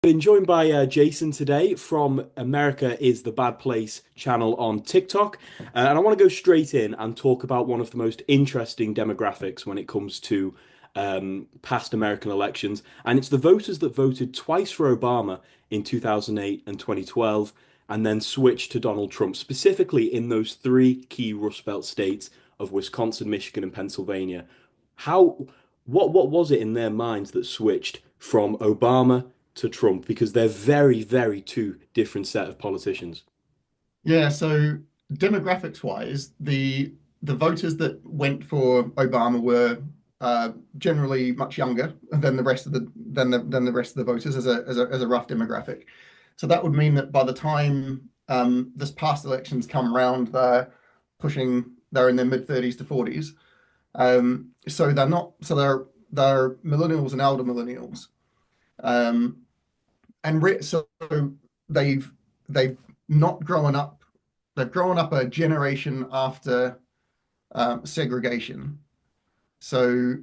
Been joined by Jason today from America is the Bad Place channel on TikTok. And I want to go straight in and talk about one of the most interesting demographics when it comes to past American elections. And it's the voters that voted twice for Obama in 2008 and 2012, and then switched to Donald Trump, specifically in those three key Rust Belt states of Wisconsin, Michigan, and Pennsylvania. How, what was it in their minds that switched from Obama to Trump, because they're very, very two different set of politicians? Yeah, so demographics wise, the voters that went for Obama were generally much younger than the rest of the rest of the voters as a rough demographic. So that would mean that by the time this past elections come round, they're in their mid 30s to 40s. So they're millennials and elder millennials. Um, so they've they've not grown up. They've grown up a generation after segregation. So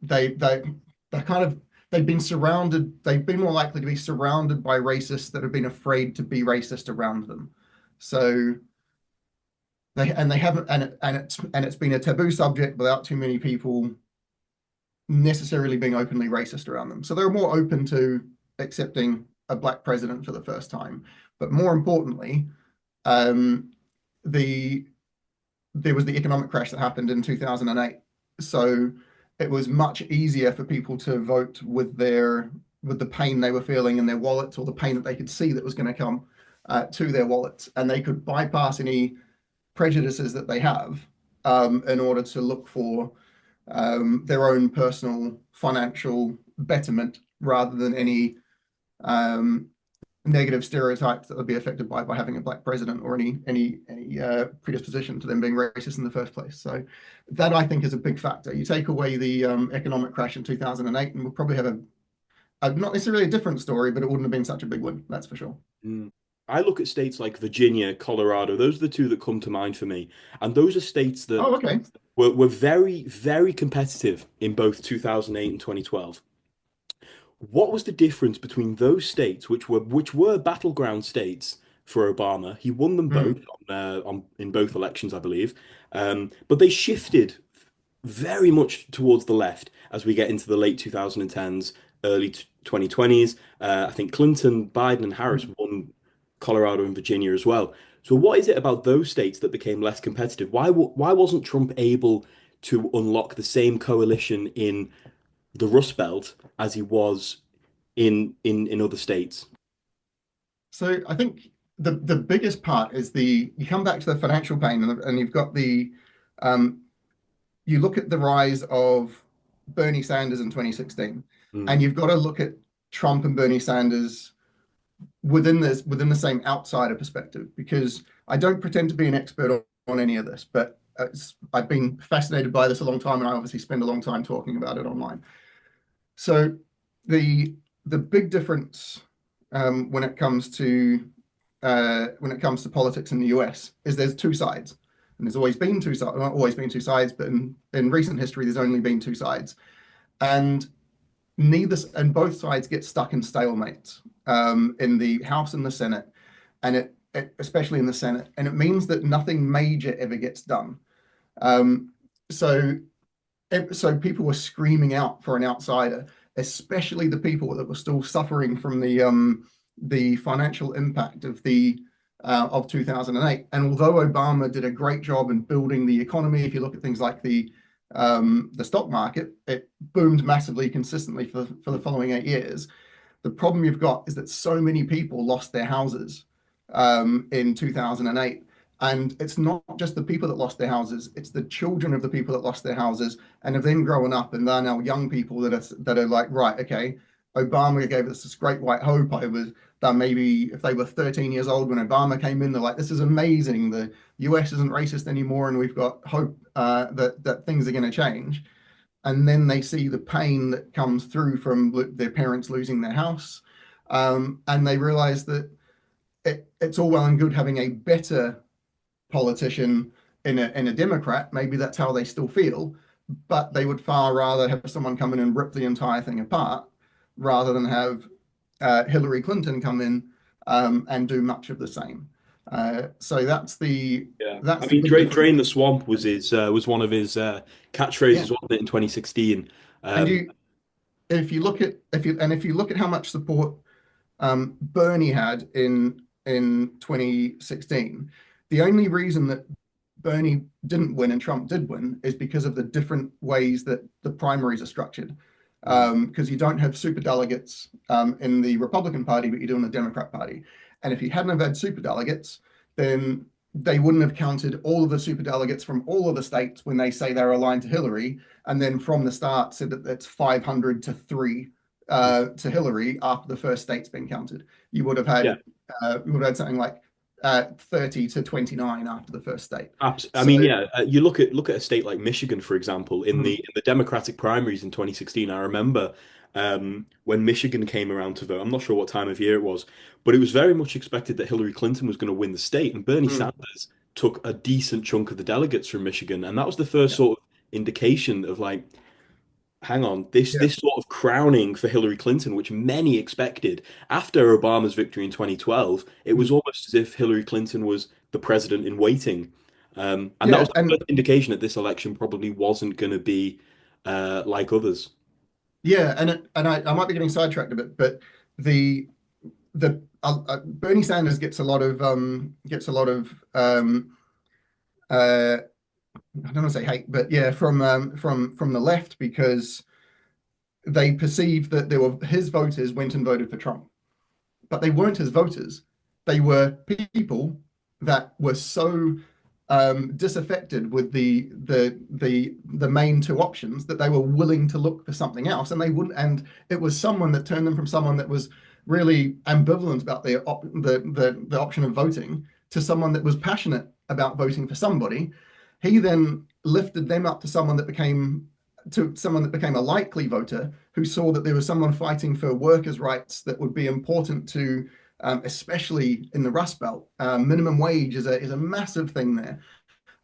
they they're kind of they've been surrounded. They've been more likely to be surrounded by racists that have been afraid to be racist around them. So they haven't, and it's been a taboo subject without too many people necessarily being openly racist around them. So they're more open to accepting a black president for the first time. But more importantly, um, the there was the economic crash that happened in 2008. So it was much easier for people to vote with the pain they were feeling in their wallets, or the pain that they could see that was going to come to their wallets, and they could bypass any prejudices that they have in order to look for their own personal financial betterment rather than any um, negative stereotypes that would be affected by having a black president, or any predisposition to them being racist in the first place. So that, I think, is a big factor. You take away the economic crash in 2008, and we'll probably have a not necessarily a different story, but it wouldn't have been such a big one. That's for sure. Mm. I look at states like Virginia, Colorado. Those are the two that come to mind for me. And those are states that Oh, okay. were very, very competitive in both 2008 and 2012. What was the difference between those states, which were battleground states for Obama? He won them both Mm. on in both elections, I believe. But they shifted very much towards the left as we get into the late 2010s, early 2020s. I think Clinton, Biden, and Harris Mm. won Colorado and Virginia as well. So what is it about those states that became less competitive? Why wasn't Trump able to unlock the same coalition in the Rust Belt as he was in other states? So I think the biggest part is the you come back to the financial pain, and you've got the um, you look at the rise of Bernie Sanders in 2016, Mm, and you've got to look at Trump and Bernie Sanders within the same outsider perspective, because I don't pretend to be an expert on any of this, but I've been fascinated by this a long time, and I obviously spend a long time talking about it online. So the the big difference when it comes to politics in the US is there's two sides, and there's always been two sides. Not always been two sides, but in recent history, there's only been two sides, and both sides get stuck in stalemates in the House and the Senate, and especially in the Senate, and it means that nothing major ever gets done. Um, so so people were screaming out for an outsider, especially the people that were still suffering from the financial impact of 2008. And although Obama did a great job in building the economy, if you look at things like the stock market, it boomed massively consistently for the following 8 years. The problem you've got is that so many people lost their houses in 2008. And it's not just the people that lost their houses, it's the children of the people that lost their houses and have then grown up, and they're now young people that are like, right, okay, Obama gave us this great white hope. I was that maybe if they were 13 years old when Obama came in, they're like, this is amazing. The US isn't racist anymore, and we've got hope that things are going to change. And then they see the pain that comes through from their parents losing their house, and they realize that it's all well and good having a better politician in a Democrat. Maybe that's how they still feel, but they would far rather have someone come in and rip the entire thing apart rather than have Hillary Clinton come in and do much of the same. So Yeah, I that's the mean, big difference. drain the swamp was his was one of his Yeah, catchphrases, wasn't it, in 2016? and Um, you if you look at if you look at how much support Bernie had in 2016, the only reason that Bernie didn't win and Trump did win is because of the different ways that the primaries are structured. mm, Because you don't have super delegates in the Republican Party, but you do in the Democrat Party. And if you hadn't have had super delegates, then they wouldn't have counted all of the super delegates from all of the states when they say they're aligned to Hillary, and then from the start said that it's 500 to 3 mm. to Hillary after the first state's been counted. Yeah, You would have had something like 30 to 29 after the first state. I So, mean, yeah, you look at a state like Michigan, for example, mhm, in the Democratic primaries in 2016. I remember when Michigan came around to vote. I'm not sure what time of year it was, but it was very much expected that Hillary Clinton was going to win the state, and Bernie mm, Sanders took a decent chunk of the delegates from Michigan, and that was the first yeah, sort of indication of like, hang on, yeah, this sort of crowning for Hillary Clinton, which many expected after Obama's victory in 2012. It was mm, almost as if Hillary Clinton was the president in waiting. And that was yeah, the and first indication that this election probably wasn't going to be like others. yeah, and I might be getting sidetracked a bit, but the Bernie Sanders gets a lot of I don't want to say hate, but yeah, from the left because they perceived that there were his voters went and voted for Trump, but they weren't his voters. They were people that were so disaffected with the main two options that they were willing to look for something else, and they wouldn't. And it was someone that turned them from someone that was really ambivalent about the option of voting to someone that was passionate about voting for somebody. He then lifted them up to someone that became a likely voter who saw that there was someone fighting for workers' rights that would be important to, especially in the Rust Belt. Minimum wage is a massive thing there.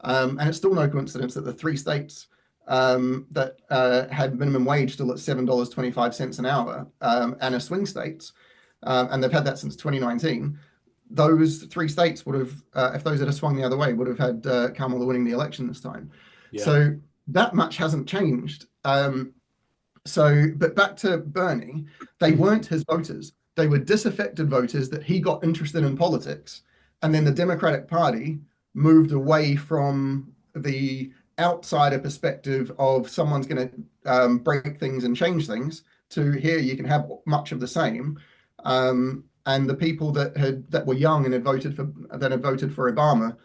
And it's still no coincidence that the three states that had minimum wage still at $7.25 an hour and are swing states, and they've had that since 2019. Those three states would have, if those had swung the other way, would have had Kamala winning the election this time. Yeah. So that much hasn't changed. But back to Bernie, they weren't his voters. They were disaffected voters that he got interested in politics. And then the Democratic Party moved away from the outsider perspective of someone's going to break things and change things to here you can have much of the same. And the people that were young and had voted for Obama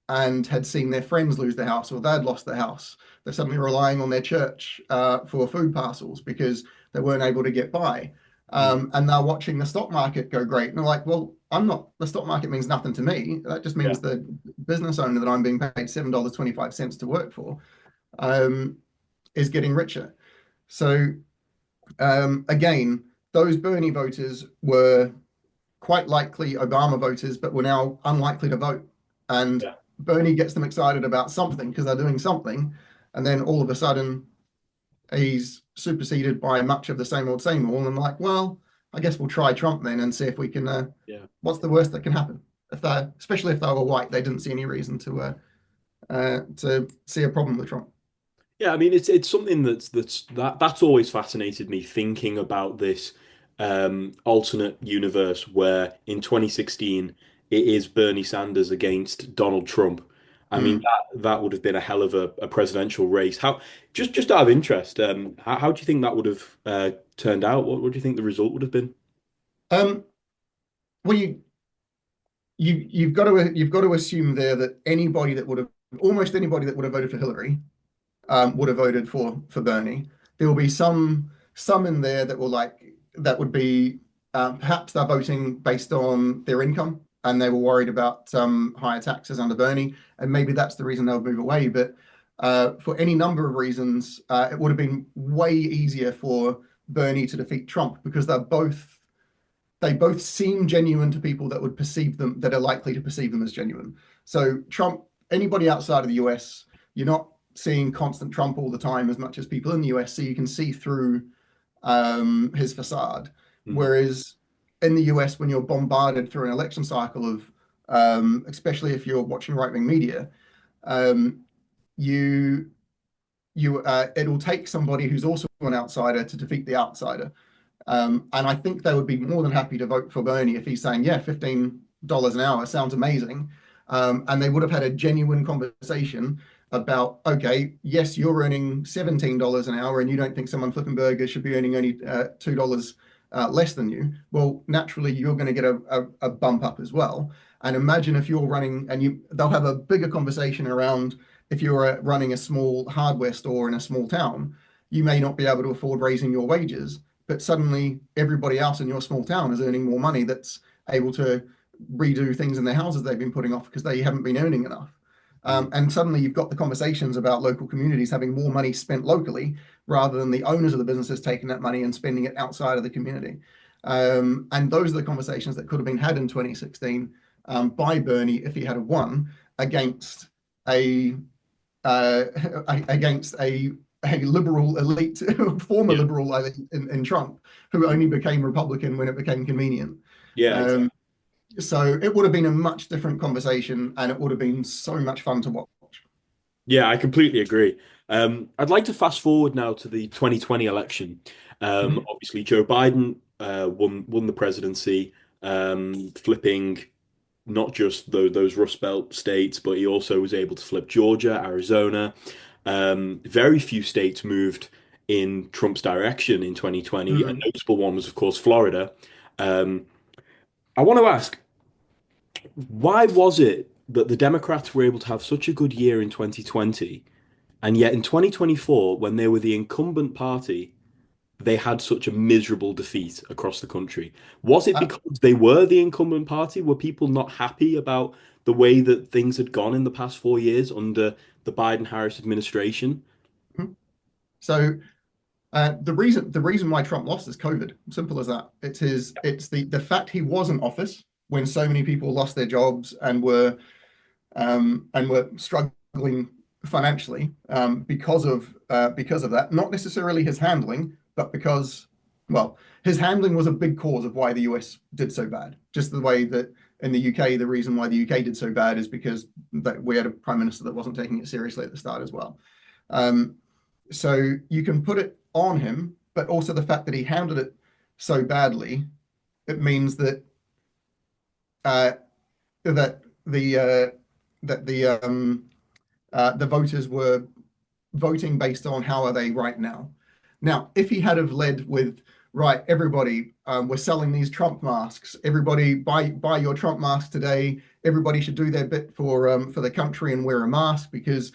and had seen their friends lose their house or they'd lost their house. They're suddenly relying on their church for food parcels because they weren't able to get by. Mm. And they're watching the stock market go great. And they're like, well, the stock market means nothing to me. That just Yeah. means the business owner that I'm being paid $7.25 to work for um, is getting richer. So again, those Bernie voters were quite likely Obama voters, but were now unlikely to vote. And Yeah. Bernie gets them excited about something because they're doing something. And then all of a sudden, he's superseded by much of the same old. And like, well, I guess we'll try Trump then and see if we can. Yeah. What's the worst that can happen? Especially if they were white, they didn't see any reason to see a problem with Trump. Yeah, I mean it's something that's always fascinated me thinking about this alternate universe where in 2016 it is Bernie Sanders against Donald Trump. I mean Mm. that would have been a hell of a presidential race. How just out of interest, how do you think that would have turned out? What do you think the result would have been? Um, well, you've got to assume there that anybody that would have almost anybody that would have voted for Hillary would have voted for Bernie. There will be some in there that will that would be perhaps they're voting based on their income and they were worried about higher taxes under Bernie, and maybe that's the reason they'll move away. But for any number of reasons, it would have been way easier for Bernie to defeat Trump because they both seem genuine to people that would perceive them that are likely to perceive them as genuine. So Trump, anybody outside of the US, you're not seeing constant Trump all the time as much as people in the US, so you can see through his facade. Mhm. Whereas in the US, when you're bombarded through an election cycle of, especially if you're watching right-wing media, um, you it'll take somebody who's also an outsider to defeat the outsider. And I think they would be more than happy to vote for Bernie if he's saying, yeah, $15 an hour sounds amazing. And they would have had a genuine conversation about, okay, yes, you're earning $17 an hour and you don't think someone flipping burgers should be earning only $2 less than you. Well, naturally, you're going to get a bump up as well. And imagine if you're running and they'll have a bigger conversation around if you're running a small hardware store in a small town, you may not be able to afford raising your wages, but suddenly everybody else in your small town is earning more money that's able to redo things in their houses they've been putting off because they haven't been earning enough. And suddenly you've got the conversations about local communities having more money spent locally rather than the owners of the businesses taking that money and spending it outside of the community. And those are the conversations that could have been had in 2016 by Bernie if he had won against a against a liberal elite, former Yeah. liberal elite in Trump, who only became Republican when it became convenient. Yeah, exactly. Um, so it would have been a much different conversation, and it would have been so much fun to watch. Yeah, I completely agree. I'd like to fast forward now to the 2020 election. Mhm. Obviously, Joe Biden won the presidency, flipping not just those Rust Belt states, but he also was able to flip Georgia, Arizona. Very few states moved in Trump's direction in 2020. A Mhm. notable one was, of course, Florida. Um, I want to ask, why was it that the Democrats were able to have such a good year in 2020, and yet in 2024, when they were the incumbent party, they had such a miserable defeat across the country? Was it Uh, because they were the incumbent party? Were people not happy about the way that things had gone in the past 4 years under the Biden-Harris administration? mhm. So the reason why Trump lost is COVID. Simple as that. It's the fact he was in office when so many people lost their jobs and were struggling financially because of that. Not necessarily his handling, but because, well, his handling was a big cause of why the US did so bad. Just the way that in the UK, the reason why the UK did so bad is because we had a prime minister that wasn't taking it seriously at the start as well. Um, so you can put it on him, but also the fact that he handled it so badly, it means uh, that the uh, the voters were voting based on how are they right now. Now, if he had have led with right, everybody, we're selling these Trump masks. Everybody buy your Trump mask today. Everybody should do their bit for the country and wear a mask because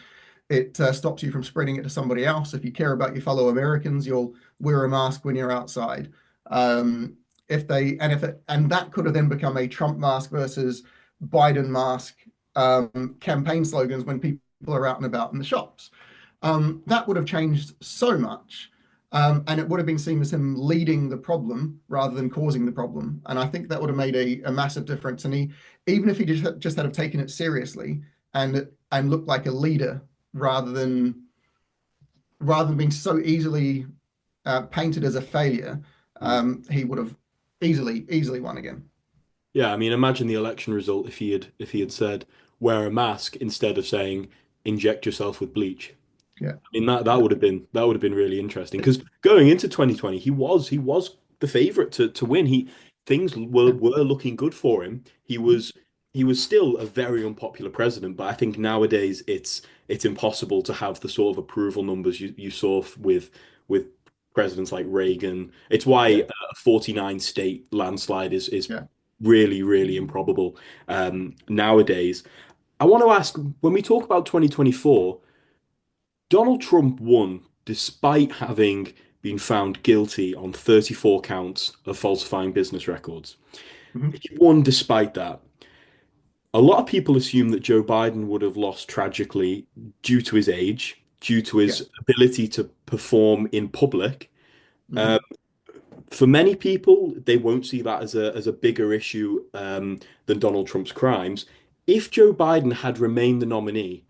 it stops you from spreading it to somebody else. If you care about your fellow Americans, you'll wear a mask when you're outside. Um, if that could have then become a Trump mask versus Biden mask campaign slogans when people are out and about in the shops. That would have changed so much. And it would have been seen as him leading the problem rather than causing the problem. And I think that would have made a massive difference. And even if he just had have taken it seriously and looked like a leader rather than being so easily painted as a failure, he would have easily won again. Yeah, I mean, imagine the election result if he had said wear a mask instead of saying inject yourself with bleach. Yeah, I mean that yeah. would have been really interesting because going into 2020, he was the favorite to win. Things were looking good for him. He was still a very unpopular president, but I think nowadays it's impossible to have the sort of approval numbers you saw with presidents like Reagan. It's why Yeah, a 49 state landslide is yeah. really, really improbable nowadays. I want to ask, when we talk about 2024, Donald Trump won despite having been found guilty on 34 counts of falsifying business records. Mhm. He won despite that. A lot of people assume that Joe Biden would have lost tragically due to his age, due to Yeah. his ability to perform in public. Uh, Mhm. for many people, they won't see that as a bigger issue than Donald Trump's crimes. If Joe Biden had remained the nominee,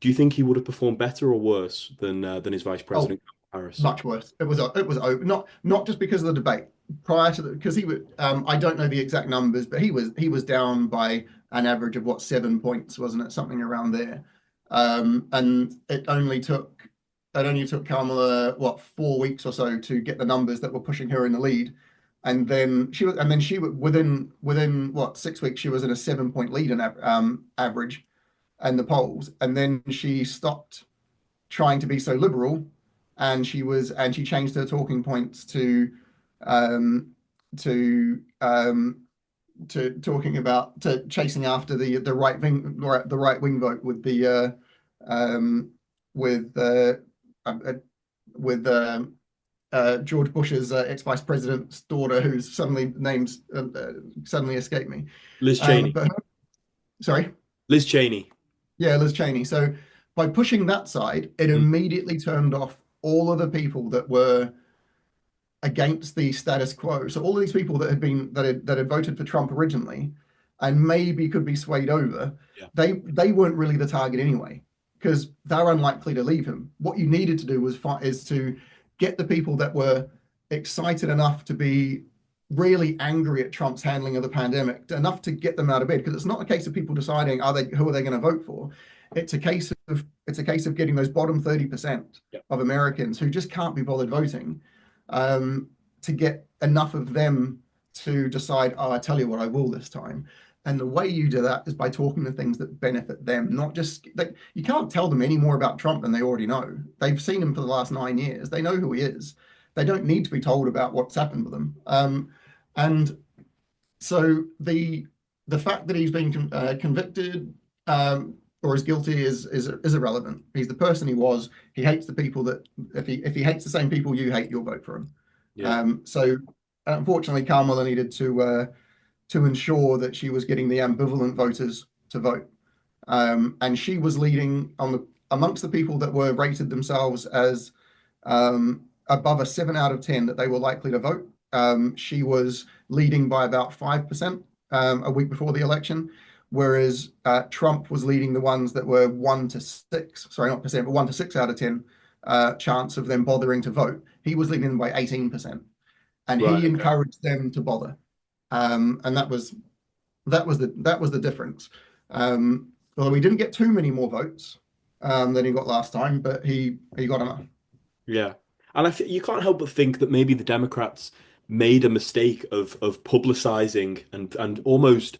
do you think he would have performed better or worse than his vice Oh, president? Harris. Much worse. It was over. Not just because of the debate prior to the, because he would I don't know the exact numbers, but he was down by an average of what, 7 points, wasn't it? Something around there. And it only took Kamala what, 4 weeks or so to get the numbers that were pushing her in the lead. And then she was within what, 6 weeks she was in a 7 point lead in average and the polls, and then she stopped trying to be so liberal, and she changed her talking points um, to talking about, to chasing after the right wing vote with the with uh, with George Bush's ex-vice president's daughter, whose names suddenly escape me. Liz Cheney. But sorry. Liz Cheney. Yeah, Liz Cheney. So by pushing that side, it Mm. immediately turned off all of the people that were against the status quo. So all of these people that had voted for Trump originally, and maybe could be swayed over, Yeah. they weren't really the target anyway, because they're unlikely to leave him. What you needed to do is to get the people that were excited enough to be really angry at Trump's handling of the pandemic, enough to get them out of bed. Because it's not a case of people deciding who are they going to vote for. It's a case of getting those bottom 30% Yeah. of Americans who just can't be bothered voting, to get enough of them to decide, oh, I tell you what, I will this time. And the way you do that is by talking to things that benefit them, not just that. You can't tell them any more about Trump than they already know. They've seen him for the last 9 years. They know who he is. They don't need to be told about what's happened with him. And so the fact that he's been convicted, or is guilty, is irrelevant. He's the person he was. He hates the people that, if he hates the same people you hate, you'll vote for him. Yeah. So unfortunately, Kamala needed to ensure that she was getting the ambivalent voters to vote, and she was leading amongst the people that were rated themselves as above a 7 out of 10 that they were likely to vote. She was leading by about 5% a week before the election, whereas Trump was leading the ones that were 1 to 6, sorry, not percent, but 1 to 6 out of 10 chance of them bothering to vote. He was leading them by 18%, and Right. he Okay. encouraged them to bother. And that was the difference. Although he didn't get too many more votes than he got last time, but he got enough. Yeah. And you can't help but think that maybe the Democrats made a mistake of publicizing and almost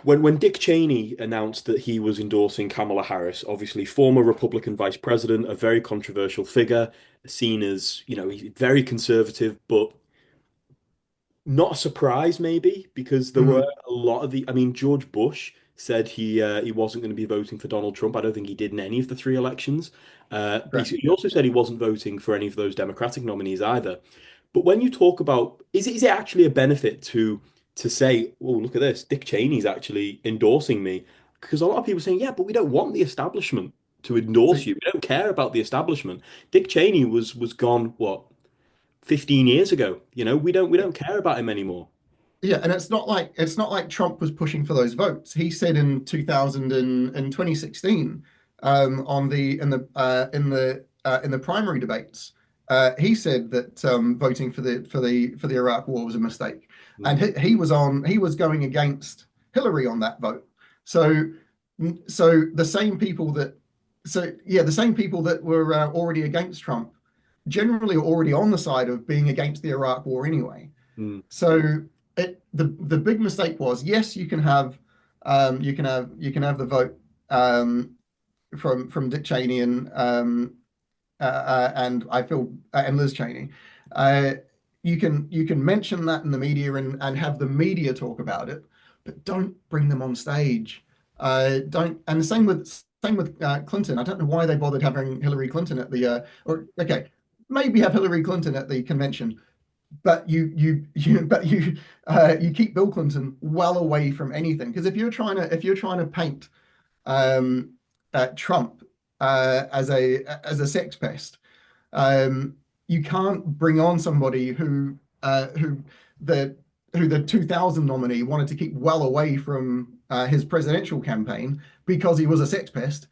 when Dick Cheney announced that he was endorsing Kamala Harris, obviously former Republican vice president, a very controversial figure, seen as, very conservative, but not a surprise maybe, because there were a lot of George Bush said he wasn't going to be voting for Donald Trump. I don't think he did in any of the three elections. But he also said he wasn't voting for any of those Democratic nominees either. But when you talk about, is it actually a benefit to say, oh, look at this, Dick Cheney's actually endorsing me? Because a lot of people are saying, yeah, but we don't want the establishment to endorse you. We don't care about the establishment. Dick Cheney was gone, what, 15 years ago? We don't care about him anymore. Yeah, and it's not like Trump was pushing for those votes. He said in 2016, on the in the primary debates, he said that voting for the Iraq War was a mistake, and he was going against Hillary on that vote. So the same people that were already against Trump generally are already on the side of being against the Iraq War anyway. Mm. So the big mistake was, yes, you can have the vote from Dick Cheney and Liz Cheney. You can mention that in the media and have the media talk about it, but don't bring them on stage. Don't and the same with Clinton. I don't know why they bothered having Hillary Clinton at the maybe have Hillary Clinton at the convention, but you keep Bill Clinton well away from anything, because if you're trying to paint Trump as a sex pest, you can't bring on somebody who the 2000 nominee wanted to keep well away from his presidential campaign because he was a sex pest.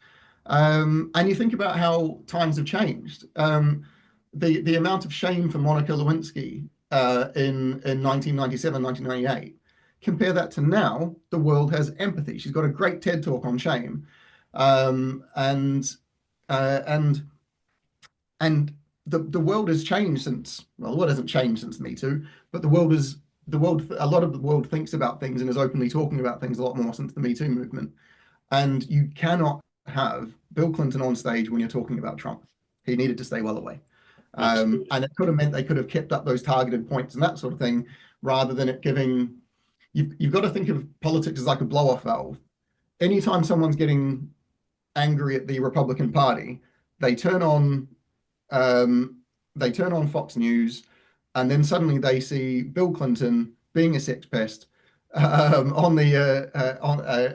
And you think about how times have changed. The amount of shame for Monica Lewinsky in 1997, 1998, compare that to now, the world has empathy. She's got a great TED talk on shame. Um, and uh, and and the world has changed since, well, the world hasn't changed since Me Too, but a lot of the world thinks about things and is openly talking about things a lot more since the Me Too movement. And you cannot have Bill Clinton on stage when you're talking about Trump. He needed to stay well away. Absolutely. And it could have meant they could have kept up those targeted points and that sort of thing, rather than it giving. You've got to think of politics as like a blow-off valve. Anytime someone's getting angry at the Republican Party, they turn on they turn on Fox News, and then suddenly they see Bill Clinton being a sex pest on the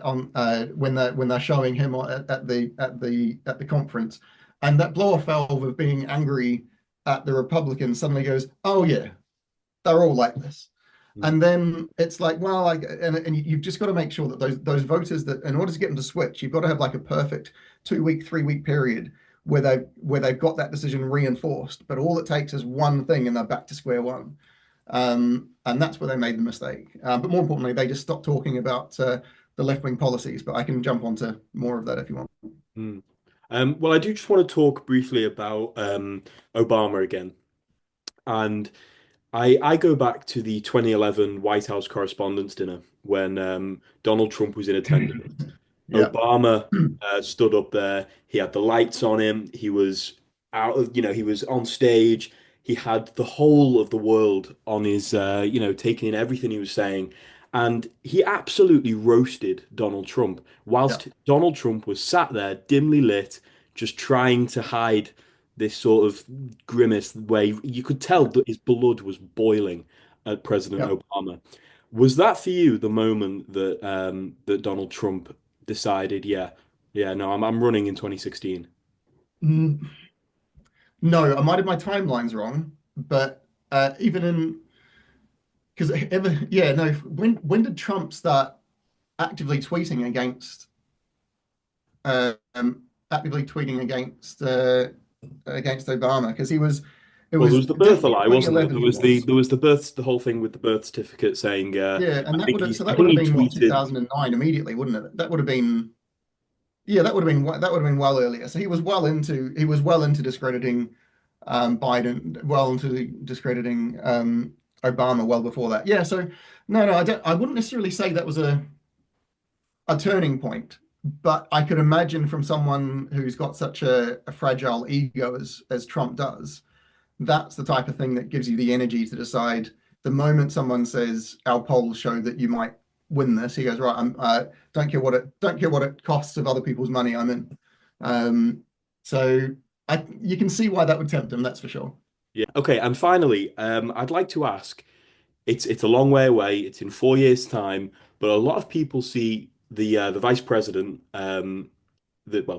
on when they're showing him at the conference, and that blow off valve of being angry at the Republicans suddenly goes, oh yeah, they're all like this. Mm. And then it's like, well, like, and you've just got to make sure that those voters that, in order to get them to switch, you've got to have like a perfect 2 week, 3 week period where they've got that decision reinforced. But all it takes is one thing, and they're back to square one. And that's where they made the mistake. But more importantly, they just stopped talking about the left wing policies. But I can jump onto more of that if you want. Mm. Well, I do just want to talk briefly about Obama again. And I go back to the 2011 White House Correspondents' Dinner when Donald Trump was in attendance. Yeah, Obama stood up there. He had the lights on him. He was out of, he was on stage. He had the whole of the world on his, taking in everything he was saying. And he absolutely roasted Donald Trump, yeah, whilst Donald Trump was sat there, dimly lit, just trying to hide this sort of grimace where you could tell that his blood was boiling at President yeah. Obama. Was that for you the moment that Donald Trump decided, yeah, no, I'm running in 2016? Mm, no, I might have my timelines wrong, but even in because ever, yeah, no. When did Trump start actively tweeting against actively tweeting against Obama? Because it Well, there was was the birth definitely lie, wasn't there? 2011. There He was the was. there was the birth, the whole thing with the birth certificate saying, Yeah, and I think he's, so I that would think have he been what tweeted, 2009 immediately, wouldn't it? That would have been yeah, that would have been well earlier. So he was well into discrediting Biden, well into discrediting Obama well before that. Yeah, so no, I wouldn't necessarily say that was a turning point, but I could imagine from someone who's got such a fragile ego as Trump does, that's the type of thing that gives you the energy to decide the moment someone says our polls show that you might win this, he goes, right, I'm don't care what it costs of other people's money, I'm in. Um, so you can see why that would tempt him, that's for sure. yeah. Okay, and finally, I'd like to ask, it's a long way away. It's in 4 years' time, but a lot of people see the vice president, the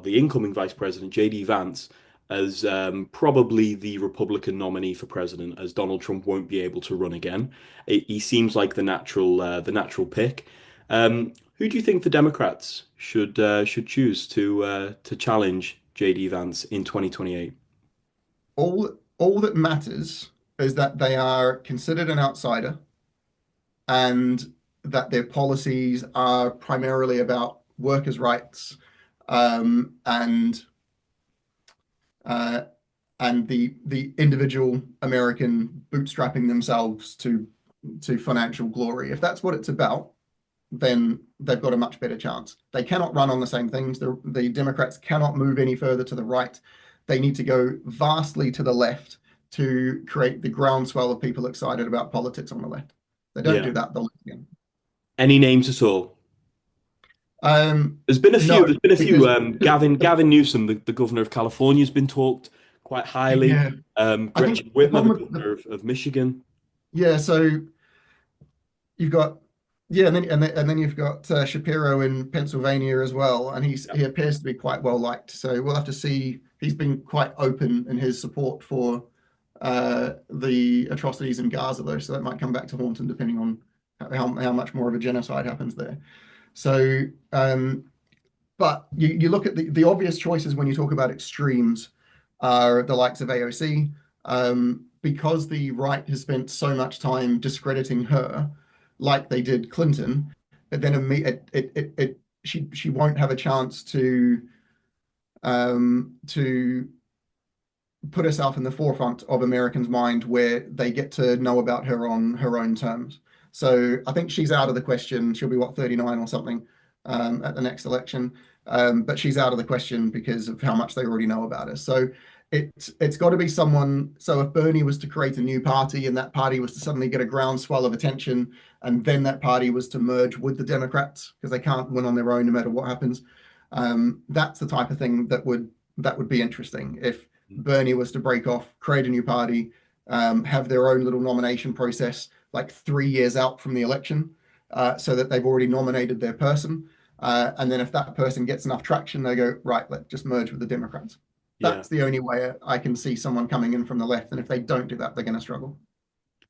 incoming vice president, JD Vance, as probably the Republican nominee for president, as Donald Trump won't be able to run again. He seems like the natural pick. Who do you think the Democrats should choose to challenge JD Vance in 2028? All that matters is that they are considered an outsider and that their policies are primarily about workers' rights and uh, the individual American bootstrapping themselves to financial glory. If that's what it's about, then they've got a much better chance. They cannot run on the same things. The Democrats cannot move any further to the right. They need to go vastly to the left to create the groundswell of people excited about politics on the left. They don't Yeah. do that, they'll lose again. Any names at all? There's been a few. No, There's been a few. because Gavin Newsom, the governor of California, has been talked quite highly. yeah, I think Gretchen the Whitmer, the problem with the governor of Michigan. yeah, so you've got yeah, and then you've got Shapiro in Pennsylvania as well, and Yeah. he appears to be quite well liked. So we'll have to see. He's been quite open in his support for the atrocities in Gaza, though, so that might come back to haunt him depending on how much more of a genocide happens there. So But you look at the obvious choices when you talk about extremes are the likes of AOC, because the right has spent so much time discrediting her, like they did Clinton. Then she won't have a chance to put herself in the forefront of Americans' mind where they get to know about her on her own terms. So I think she's out of the question. She'll be what, 39 or something, at the next election. But she's out of the question because of how much they already know about her. So it's got to be someone. So if Bernie was to create a new party and that party was to suddenly get a groundswell of attention, and then that party was to merge with the Democrats because they can't win on their own no matter what happens, that's the type of thing that would be interesting. If Bernie was to break off, create a new party, have their own little nomination process like 3 years out from the election, so that they've already nominated their person. And then if that person gets enough traction, they go, right, let's just merge with the Democrats. Yeah. That's the only way I can see someone coming in from the left. And if they don't do that, they're going to struggle.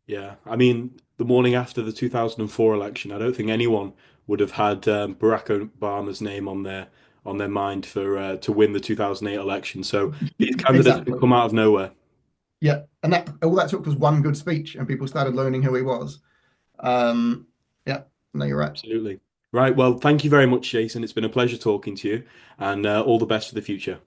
Yeah. I mean, the morning after the 2004 election, I don't think anyone would have had Barack Obama's name on their mind for to win the 2008 election. So these candidates can Exactly. come out of nowhere. Yeah. And that all that took was one good speech, and people started learning who he was. Yeah, no, you're right. Absolutely. Right. Well, thank you very much, Jason. It's been a pleasure talking to you, and all the best for the future.